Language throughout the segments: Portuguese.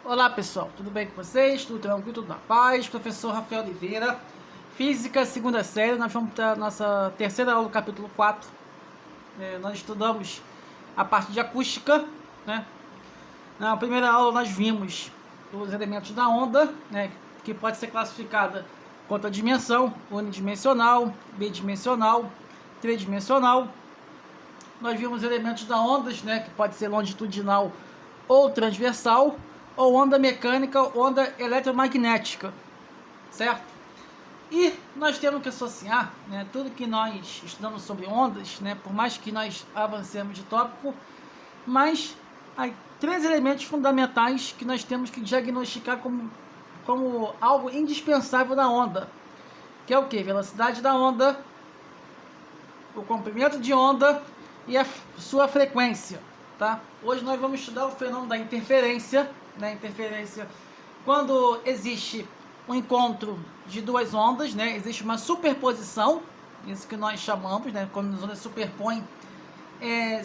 Olá pessoal, tudo bem com vocês? Tudo tranquilo, tudo na paz? Professor Rafael Oliveira, Física, segunda série. Nós vamos ter a nossa terceira aula do capítulo 4. Nós estudamos a parte de acústica, né? Na primeira aula nós vimos os elementos da onda, né? Que pode ser classificada quanto a dimensão, unidimensional, bidimensional, tridimensional. Nós vimos elementos da ondas, né? Que pode ser longitudinal ou transversal, ou onda mecânica, onda eletromagnética, certo? E nós temos que associar, né, tudo que nós estudamos sobre ondas, né, por mais que nós avancemos de tópico, mas há três elementos fundamentais que nós temos que diagnosticar como algo indispensável na onda, que é o que? Velocidade da onda, o comprimento de onda e a sua frequência, tá? Hoje nós vamos estudar o fenômeno da interferência, né? Interferência quando existe um encontro de duas ondas, né? Existe uma superposição, isso que nós chamamos, né? Quando as ondas superpõem,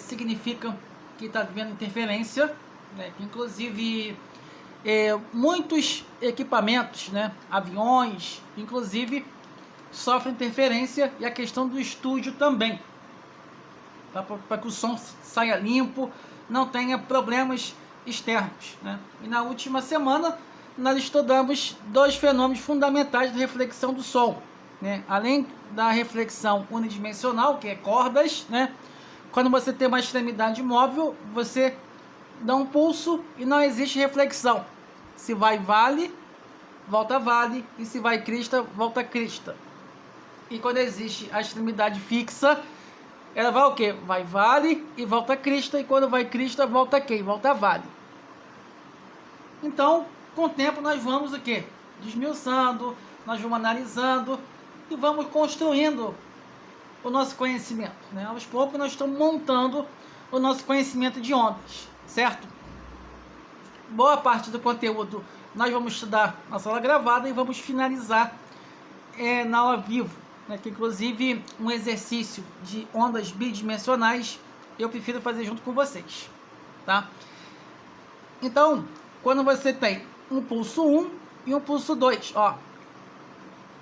significa que está havendo interferência, né? Inclusive muitos equipamentos, né? Aviões, inclusive, sofrem interferência, e a questão do estúdio também, para que o som saia limpo, não tenha problemas externos, né? E na última semana nós estudamos dois fenômenos fundamentais da reflexão do som, né? Além da reflexão unidimensional, que é cordas, né? Quando você tem uma extremidade móvel, você dá um pulso e não existe reflexão. Se vai vale, volta vale, e se vai crista, volta crista. E quando existe a extremidade fixa, ela vai o quê? Vai vale e volta crista, e quando vai crista, volta quem? Volta vale. Então, com o tempo nós vamos o quê? Desmiuçando, nós vamos analisando e vamos construindo o nosso conhecimento, né? Aos poucos nós estamos montando o nosso conhecimento de ondas, certo? Boa parte do conteúdo nós vamos estudar na sala gravada e vamos finalizar na aula vivo, né? Que inclusive um exercício de ondas bidimensionais eu prefiro fazer junto com vocês, tá? Então, quando você tem um pulso 1 e um pulso 2, ó,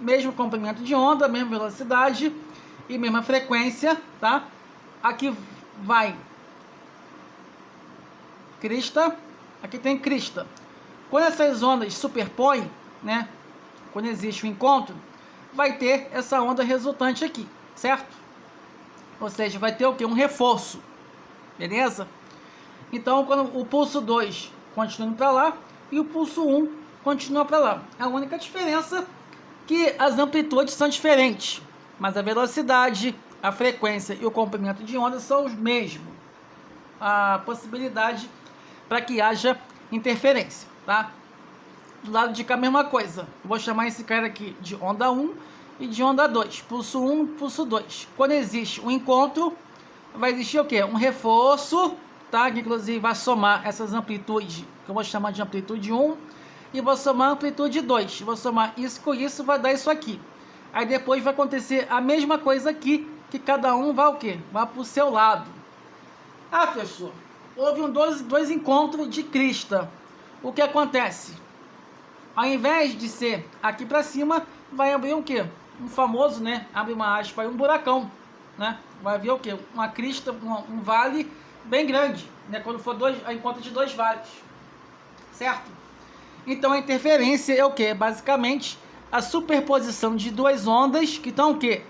mesmo comprimento de onda, mesma velocidade e mesma frequência, tá? Aqui vai crista, aqui tem crista. Quando essas ondas superpõem, né? Quando existe um encontro, vai ter essa onda resultante aqui, certo? Ou seja, vai ter o que? Um reforço, beleza? Então, quando o pulso 2 continua para lá e o pulso 1 continua para lá. A única diferença é que as amplitudes são diferentes, mas a velocidade, a frequência e o comprimento de onda são os mesmos. A possibilidade para que haja interferência, tá? Do lado de cá a mesma coisa. Vou chamar esse cara aqui de onda 1 e de onda 2. Pulso 1, pulso 2. Quando existe um encontro, vai existir o quê? Um reforço, tá? Que inclusive vai somar essas amplitudes, que eu vou chamar de amplitude 1, e vou somar amplitude 2. Vou somar isso com isso, vai dar isso aqui. Aí depois vai acontecer a mesma coisa aqui, que cada um vai o quê? Vai para o seu lado. Ah, professor, houve dois encontros de crista. O que acontece? Ao invés de ser aqui para cima, vai abrir o quê? Um famoso, né? Abre uma aspa aí, um buracão, né? Vai haver o quê? Uma crista, um vale bem grande, né? Quando for a encontro de dois vales, certo? Então a interferência é o quê? Basicamente a superposição de duas ondas que estão o quê?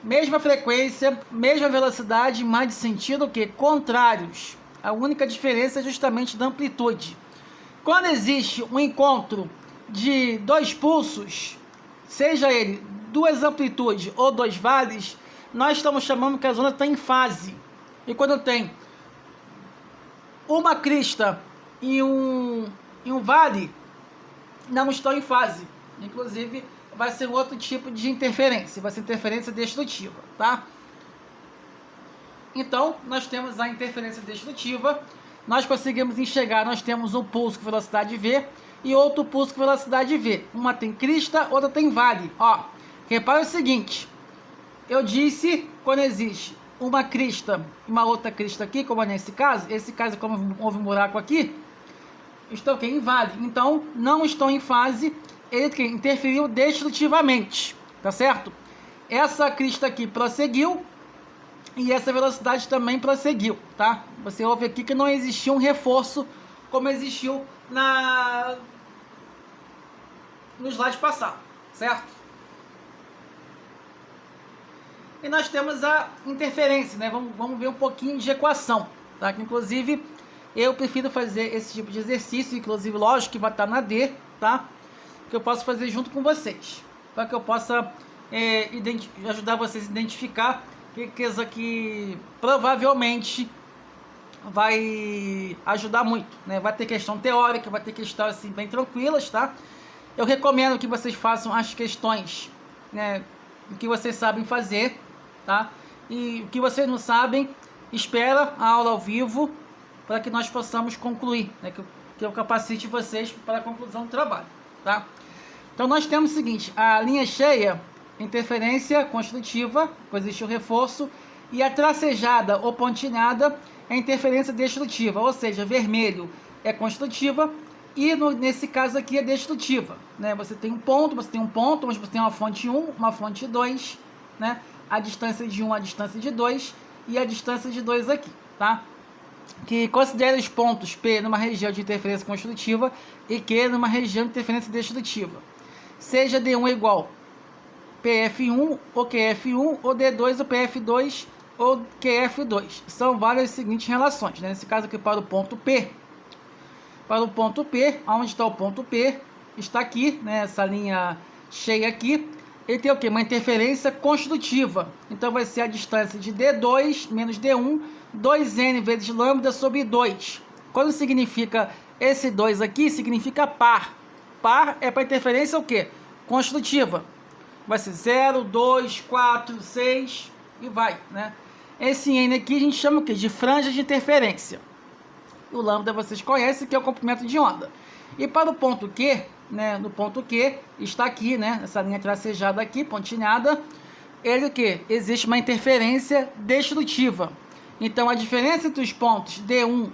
Mesma frequência, mesma velocidade, mas de sentido o quê? Contrários. A única diferença é justamente da amplitude. Quando existe um encontro de dois pulsos, seja ele duas amplitudes ou dois vales, nós estamos chamando que as ondas estão em fase. E quando tem uma crista e um vale, não estão em fase. Inclusive, vai ser outro tipo de interferência, vai ser interferência destrutiva, tá? Então, nós temos a interferência destrutiva, nós conseguimos enxergar, nós temos um pulso com velocidade V e outro pulso com velocidade V. Uma tem crista, outra tem vale. Ó, repara o seguinte, eu disse quando existe uma crista e uma outra crista aqui, como é nesse caso, como houve um buraco aqui, estão o quê? Em vale. Então, não estão em fase, ele que interferiu destrutivamente, tá certo? Essa crista aqui prosseguiu e essa velocidade também prosseguiu, tá? Você ouve aqui que não existiu um reforço como existiu no slide passado, certo? E nós temos a interferência, né? Vamos ver um pouquinho de equação, tá? Que, inclusive, eu prefiro fazer esse tipo de exercício, inclusive, lógico que vai estar na D, tá? Que eu posso fazer junto com vocês, para que eu possa ajudar vocês a identificar riqueza que provavelmente vai ajudar muito, né? Vai ter questão teórica, vai ter questões assim bem tranquilas, tá? Eu recomendo que vocês façam as questões, né, que vocês sabem fazer, tá? E o que vocês não sabem, espera a aula ao vivo para que nós possamos concluir, né, que eu capacite vocês para a conclusão do trabalho, tá? Então nós temos o seguinte: a linha cheia, interferência construtiva, pois existe o reforço, e a tracejada ou pontilhada é interferência destrutiva, ou seja, vermelho é construtiva e nesse caso aqui é destrutiva, né? Você tem um ponto, onde você tem uma fonte 1, uma fonte 2, né? A distância de 1, a distância de 2 e a distância de 2 aqui, tá? Que considera os pontos P numa região de interferência construtiva e Q numa região de interferência destrutiva. Seja D1 igual PF1 ou QF1 ou D2 ou PF2 ou QF2. São várias as seguintes relações, né? Nesse caso aqui para o ponto P. Para o ponto P, onde está o ponto P? Está aqui, né? Essa linha cheia aqui. Ele tem o quê? Uma interferência construtiva. Então vai ser a distância de D2 menos D1, 2N vezes lambda sobre 2. Quando significa esse 2 aqui, significa par. Par é para interferência o quê? Construtiva. Vai ser 0, 2, 4, 6 e vai, né? Esse N aqui a gente chama o quê? De franja de interferência. O lambda vocês conhecem, que é o comprimento de onda. E para o ponto Q, né, no ponto Q, está aqui, né, essa linha tracejada aqui, pontilhada, ele o quê? Existe uma interferência destrutiva. Então, a diferença entre os pontos D1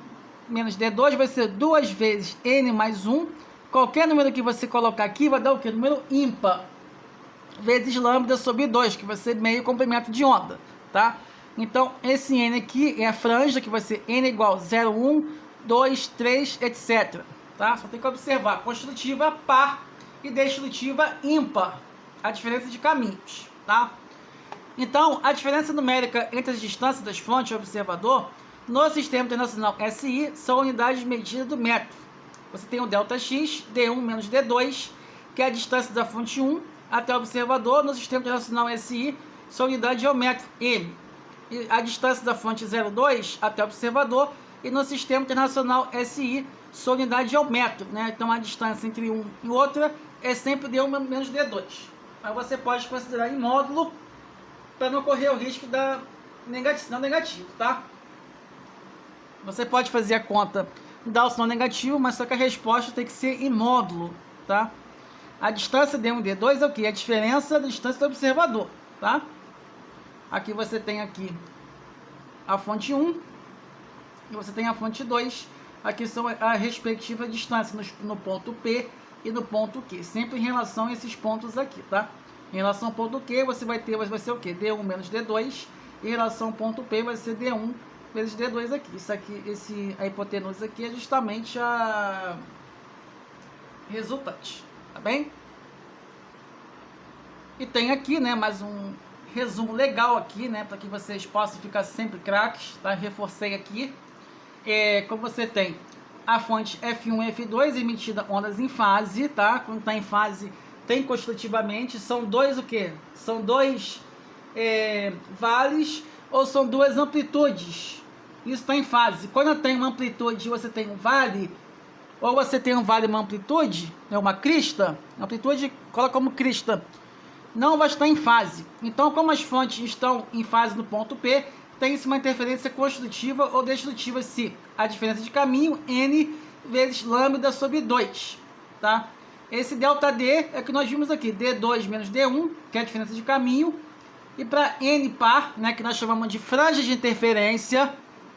menos D2 vai ser 2 vezes N mais 1. Qualquer número que você colocar aqui vai dar o quê? Número ímpar. Vezes lambda sobre 2, que vai ser meio comprimento de onda, tá? Então, esse N aqui é a franja, que vai ser N igual 0, 1, 2, 3, etc. Tá? Só tem que observar, construtiva par e destrutiva ímpar, a diferença de caminhos, tá? Então, a diferença numérica entre as distâncias das fontes e o observador, no Sistema Internacional SI, são unidades de medida do metro. Você tem o ΔX, D1 menos D2, que é a distância da fonte 1 até o observador. No Sistema Internacional SI, são unidades de metro, M. E a distância da fonte 0,2 até o observador. E no Sistema Internacional SI, sua unidade de metro, né? Então a distância entre um e outra é sempre D1 menos D2. Mas você pode considerar em módulo para não correr o risco da não negativo, tá? Você pode fazer a conta dar o sinal negativo, mas só que a resposta tem que ser em módulo, tá? A distância D1 e D2 é o que? A diferença da distância do observador, tá? Aqui você tem aqui a fonte 1 e você tem a fonte 2. Aqui são a respectiva distância no ponto P e no ponto Q. Sempre em relação a esses pontos aqui, tá? Em relação ao ponto Q, você vai ser o quê? D1 menos D2. Em relação ao ponto P, vai ser D1 vezes D2 aqui. Isso aqui, a hipotenusa aqui é justamente a resultante, tá bem? E tem aqui, né, mais um resumo legal aqui, né, para que vocês possam ficar sempre craques, tá? Reforcei aqui. Como você tem a fonte F1 e F2 emitida ondas em fase, tá? Quando está em fase, tem construtivamente. São dois o quê? São dois vales ou são duas amplitudes. Isso está em fase. Quando tem uma amplitude e você tem um vale, ou você tem um vale e uma amplitude, é uma crista, amplitude coloca como crista, não vai estar em fase. Então, como as fontes estão em fase no ponto P, tem-se uma interferência construtiva ou destrutiva se a diferença de caminho, N vezes lambda sobre 2, tá? Esse ΔD é que nós vimos aqui, D2 menos D1, que é a diferença de caminho, e para N par, né, que nós chamamos de franja de interferência,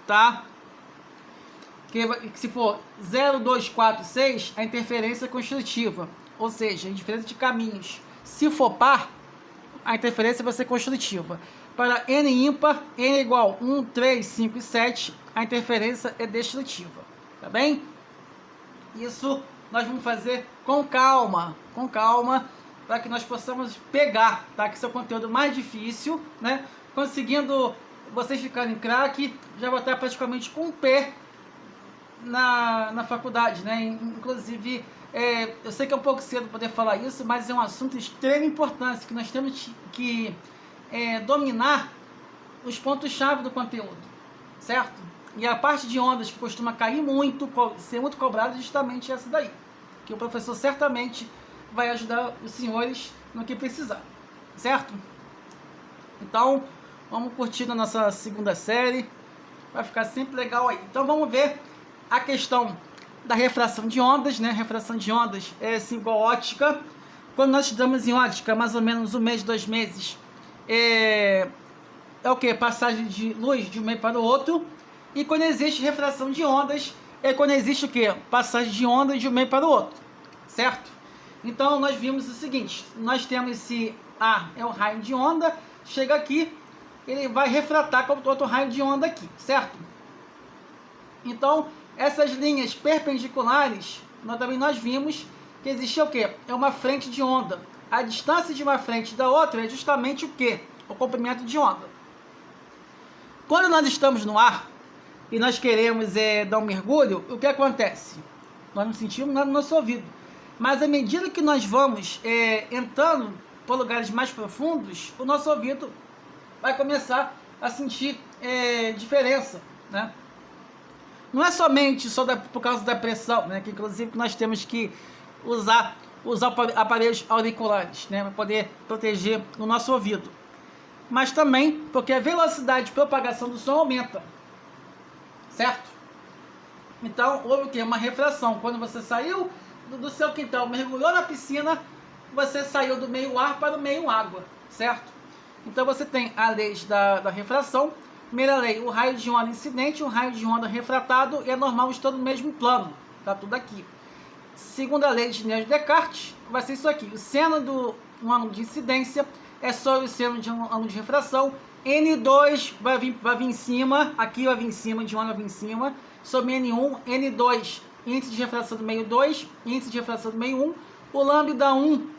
tá? que se for 0, 2, 4, 6, a interferência é construtiva, ou seja, a diferença de caminhos. Se for par, a interferência vai ser construtiva. Para n ímpar, n igual 1, 3, 5 e 7, a interferência é destrutiva. Tá bem? Isso nós vamos fazer com calma, para que nós possamos pegar, tá? Que esse é o conteúdo mais difícil, né? Conseguindo vocês ficarem craque, já vou estar praticamente com o pé na faculdade, né? Inclusive, eu sei que é um pouco cedo poder falar isso, mas é um assunto de extrema importância, que nós temos que dominar os pontos-chave do conteúdo, certo? E a parte de ondas que costuma cair muito, ser muito cobrada, é justamente essa daí, que o professor certamente vai ajudar os senhores no que precisar, certo? Então, vamos curtir a nossa segunda série, vai ficar sempre legal aí. Então vamos ver a questão da refração de ondas, né? Refração de ondas é assim igual ótica. Quando nós estudamos em ótica, mais ou menos 1 mês, 2 meses, é o que? Passagem de luz de um meio para o outro. E quando existe refração de ondas, é quando existe o que? Passagem de ondas de um meio para o outro, certo? Então nós vimos o seguinte, nós temos esse A, é o raio de onda, chega aqui, ele vai refratar com outro raio de onda aqui, certo? Então, essas linhas perpendiculares, nós vimos que existe o quê? É uma frente de onda. A distância de uma frente da outra é justamente o quê? O comprimento de onda. Quando nós estamos no ar e nós queremos dar um mergulho, o que acontece? Nós não sentimos nada no nosso ouvido. Mas à medida que nós vamos entrando por lugares mais profundos, o nosso ouvido vai começar a sentir diferença, né? Não é somente por causa da pressão, né? Que inclusive nós temos que usar aparelhos auriculares, né? Para poder proteger o nosso ouvido. Mas também porque a velocidade de propagação do som aumenta, certo? Então, houve o quê? Uma refração. Quando você saiu do seu quintal, mergulhou na piscina, você saiu do meio ar para o meio água, certo? Então você tem a lei da refração. Primeira lei, o raio de onda incidente, o raio de onda refratado, e é normal estar no mesmo plano, tá tudo aqui. Segunda lei de Descartes, vai ser isso aqui, o seno de um ângulo de incidência é sobre o seno de um ângulo de refração, N2 vai vir em cima, aqui vai vir em cima, de onda vai vir em cima, sobre N1, N2, índice de refração do meio 2, índice de refração do meio 1, o lambda 1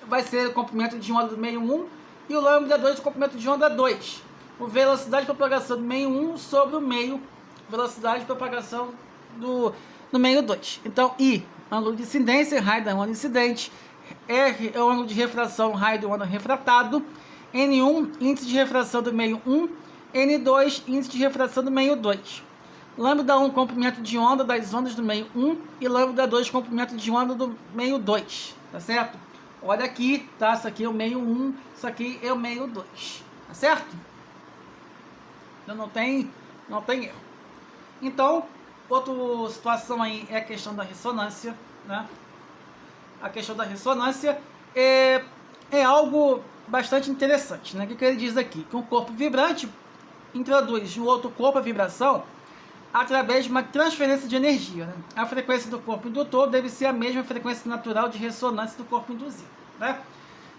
vai ser o comprimento de onda do meio 1, e o lambda 2 o comprimento de onda 2. O velocidade de propagação do meio 1 sobre o meio, velocidade de propagação do meio 2. Então, I, ângulo de incidência, raio da onda incidente, R é o ângulo de refração, raio da onda refratado, N1, índice de refração do meio 1, N2, índice de refração do meio 2. Lambda 1, comprimento de onda das ondas do meio 1 e lambda 2, comprimento de onda do meio 2, tá certo? Olha aqui, tá? Isso aqui é o meio 1, isso aqui é o meio 2, tá certo? Então não tem erro. Então, outra situação aí é a questão da ressonância, né? A questão da ressonância é algo bastante interessante, né? O que ele diz aqui? Que um corpo vibrante introduz no outro corpo a vibração através de uma transferência de energia, né? A frequência do corpo indutor deve ser a mesma frequência natural de ressonância do corpo induzido, né?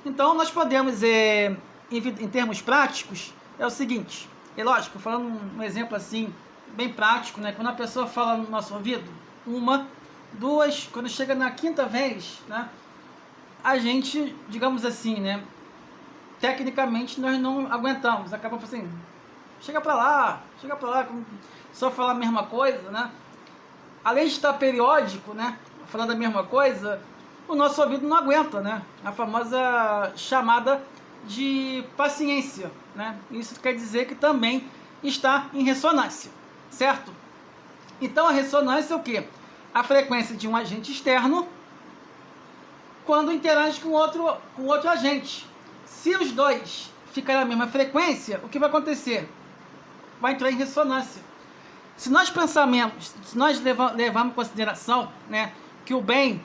Então, nós podemos, em termos práticos, é o seguinte, lógico, falando um exemplo assim, bem prático, né? Quando a pessoa fala no nosso ouvido, 1, 2, quando chega na 5ª vez, né? A gente, digamos assim, né? Tecnicamente, nós não aguentamos, acabamos assim, chega pra lá, só falar a mesma coisa, né? Além de estar periódico, né? Falando a mesma coisa, o nosso ouvido não aguenta, né? A famosa chamada de paciência, né? Isso quer dizer que também está em ressonância, certo? Então a ressonância é o quê? A frequência de um agente externo quando interage com outro agente. Se os dois ficarem na mesma frequência, o que vai acontecer? Vai entrar em ressonância. Se nós levarmos em consideração, né, que o bem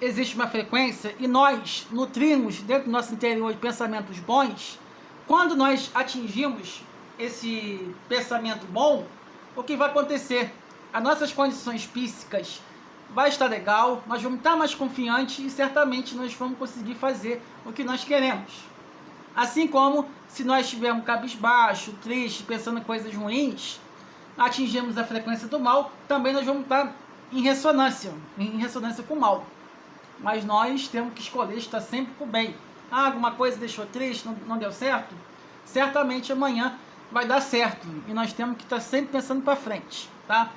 existe uma frequência e nós nutrimos dentro do nosso interior de pensamentos bons, quando nós atingimos esse pensamento bom, o que vai acontecer? as nossas condições psíquicas vai estar legal, nós vamos estar mais confiantes e certamente nós vamos conseguir fazer o que nós queremos. Assim como se nós estivermos cabisbaixo, triste, pensando em coisas ruins, atingimos a frequência do mal, também nós vamos estar em ressonância com o mal. Mas nós temos que escolher estar sempre com o bem. Alguma coisa deixou triste, não deu certo? Certamente amanhã vai dar certo. E nós temos que estar sempre pensando para frente, tá?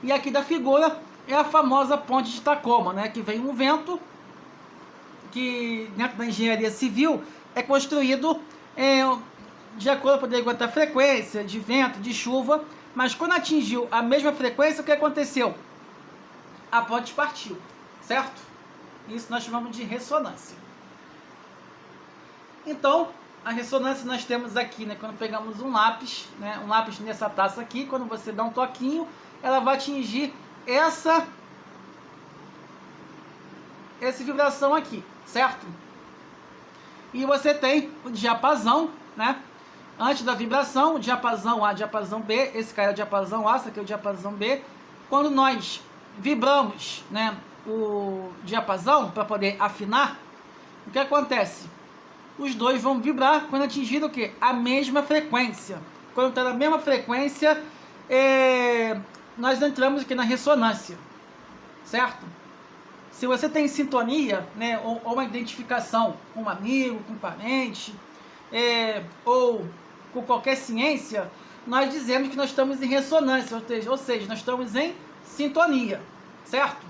E aqui da figura é a famosa ponte de Tacoma, né? Que vem um vento que dentro da engenharia civil é construído de acordo para poder aguentar a frequência de vento, de chuva, mas quando atingiu a mesma frequência, o que aconteceu? A ponte partiu, certo? Isso nós chamamos de ressonância. Então, a ressonância nós temos aqui, né? Quando pegamos um lápis, né? Um lápis nessa taça aqui, quando você dá um toquinho, ela vai atingir essa vibração aqui, certo? E você tem o diapasão, né? Antes da vibração, o diapasão A, diapasão B, esse cara é o diapasão A, esse aqui é o diapasão B. Quando nós vibramos, né, o diapasão para poder afinar, o que acontece? Os dois vão vibrar quando atingir o quê? A mesma frequência. Quando está na mesma frequência, nós entramos aqui na ressonância, certo? Se você tem sintonia, né, ou uma identificação com um amigo, com um parente, ou com qualquer ciência, nós dizemos que nós estamos em ressonância, ou seja, nós estamos em sintonia, certo?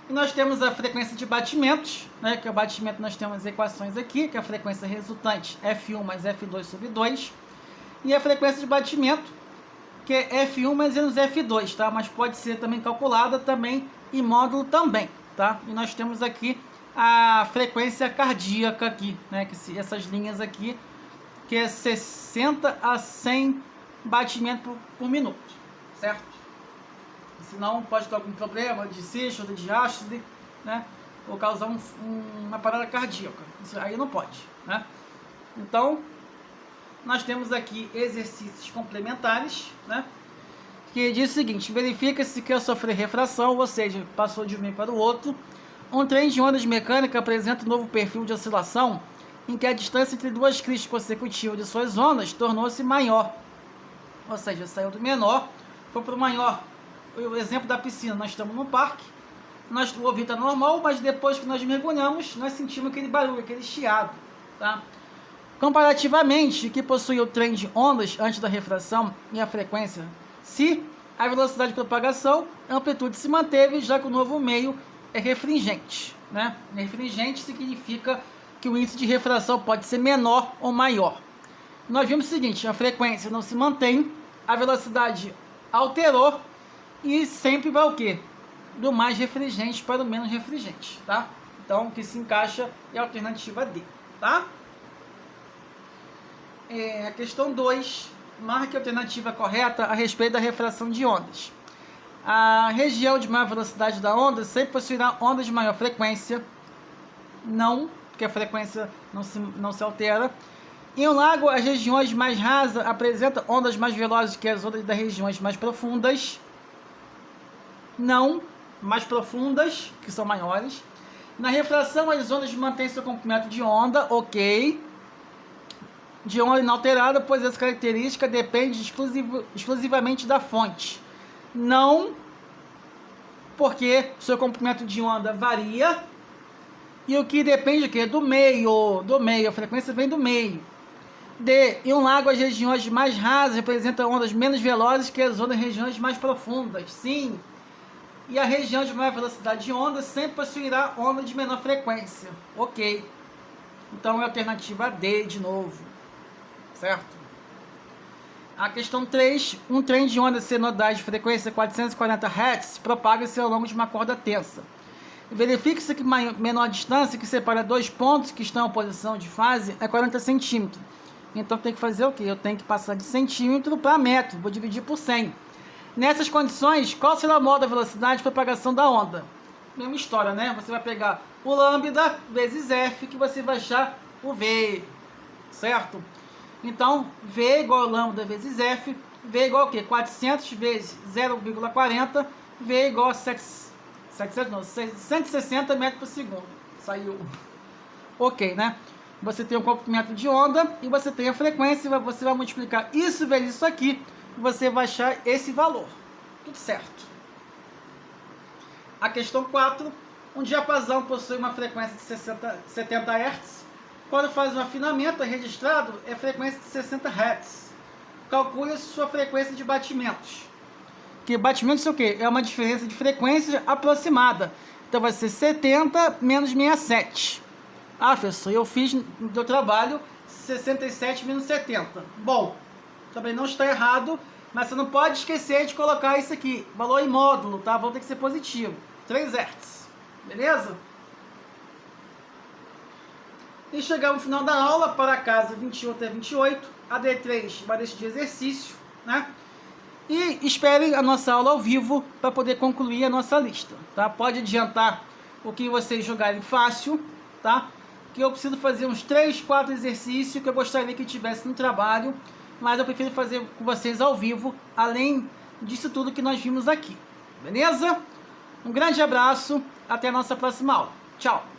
E nós temos a frequência de batimentos, né, que é o batimento, nós temos as equações aqui, que é a frequência resultante F1 mais F2 sobre 2, e a frequência de batimento, que é F1 mais menos F2, tá? Mas pode ser também calculada também em módulo também, tá? E nós temos aqui a frequência cardíaca aqui, né? Que essas linhas aqui, que é 60 a 100 batimentos por minuto, certo? Senão pode ter algum problema de sístole, de diástole, né? Ou causar uma parada cardíaca. Isso aí não pode, né? Então, nós temos aqui exercícios complementares, né? Que diz o seguinte: verifica-se que ao sofrer refração, ou seja, passou de um meio para o outro, um trem de ondas mecânicas apresenta um novo perfil de oscilação em que a distância entre duas cristas consecutivas de suas ondas tornou-se maior. Ou seja, saiu do menor, foi para o maior. O exemplo da piscina, nós estamos no parque, o ouvido está normal, mas depois que nós mergulhamos, nós sentimos aquele barulho, aquele chiado, tá? Comparativamente, que possui o trem de ondas antes da refração e a frequência, se a velocidade de propagação, a amplitude se manteve, já que o novo meio é refringente, né? Refringente significa que o índice de refração pode ser menor ou maior. Nós vimos o seguinte: a frequência não se mantém, a velocidade alterou e sempre vai o quê? Do mais refringente para o menos refringente, tá? Então, o que se encaixa é a alternativa D, tá? A questão 2, marque a alternativa correta a respeito da refração de ondas. A região de maior velocidade da onda sempre possuirá ondas de maior frequência, não, porque a frequência não se altera. Em um lago, as regiões mais rasas apresentam ondas mais velozes que as ondas das regiões mais profundas, não, mais profundas, que são maiores. Na refração, as ondas mantêm seu comprimento de onda, ok, de onda inalterada, pois essa característica depende exclusivamente da fonte. Não, porque seu comprimento de onda varia, e o que depende aqui? Do meio, a frequência vem do meio. D, em um lago, as regiões mais rasas representam ondas menos velozes que as ondas regiões mais profundas. Sim, e a região de maior velocidade de onda sempre possuirá onda de menor frequência. Ok, então é a alternativa D de novo. Certo? A questão 3, um trem de onda sinodais de frequência 440 Hz propaga-se ao longo de uma corda tensa. Verifique-se que a menor distância que separa dois pontos que estão em posição de fase é 40 centímetros. Então tem que fazer o quê? Eu tenho que passar de centímetro para metro, vou dividir por 100. Nessas condições, qual será o modo da velocidade de propagação da onda? Mesma história, né? Você vai pegar o lambda vezes F, que você vai achar o V, certo? Então, V igual a lambda vezes F, V igual a quê? 400 vezes 0,40, V igual a 160 metros por segundo. Saiu. Ok, né? Você tem o comprimento de onda e você tem a frequência. Você vai multiplicar isso vezes isso aqui e você vai achar esse valor. Tudo certo. A questão 4. Um diapasão possui uma frequência de 70 Hz. Quando faz um afinamento, registrado é frequência de 60 Hz. Calcule sua frequência de batimentos. Que batimentos é o quê? É uma diferença de frequência aproximada. Então vai ser 70 menos 67. Ah, professor, eu fiz no meu trabalho 67 menos 70. Bom, também não está errado, mas você não pode esquecer de colocar isso aqui. Valor em módulo, tá? Vão ter que ser positivo. 3 Hz. Beleza? E chegamos no final da aula, para casa 21 até 28. A D3 vai deixar de exercício, né? E esperem a nossa aula ao vivo para poder concluir a nossa lista, tá? Pode adiantar o que vocês jogarem fácil, tá? Que eu preciso fazer uns 3, 4 exercícios que eu gostaria que tivesse no trabalho, mas eu prefiro fazer com vocês ao vivo, além disso tudo que nós vimos aqui. Beleza? Um grande abraço, até a nossa próxima aula. Tchau!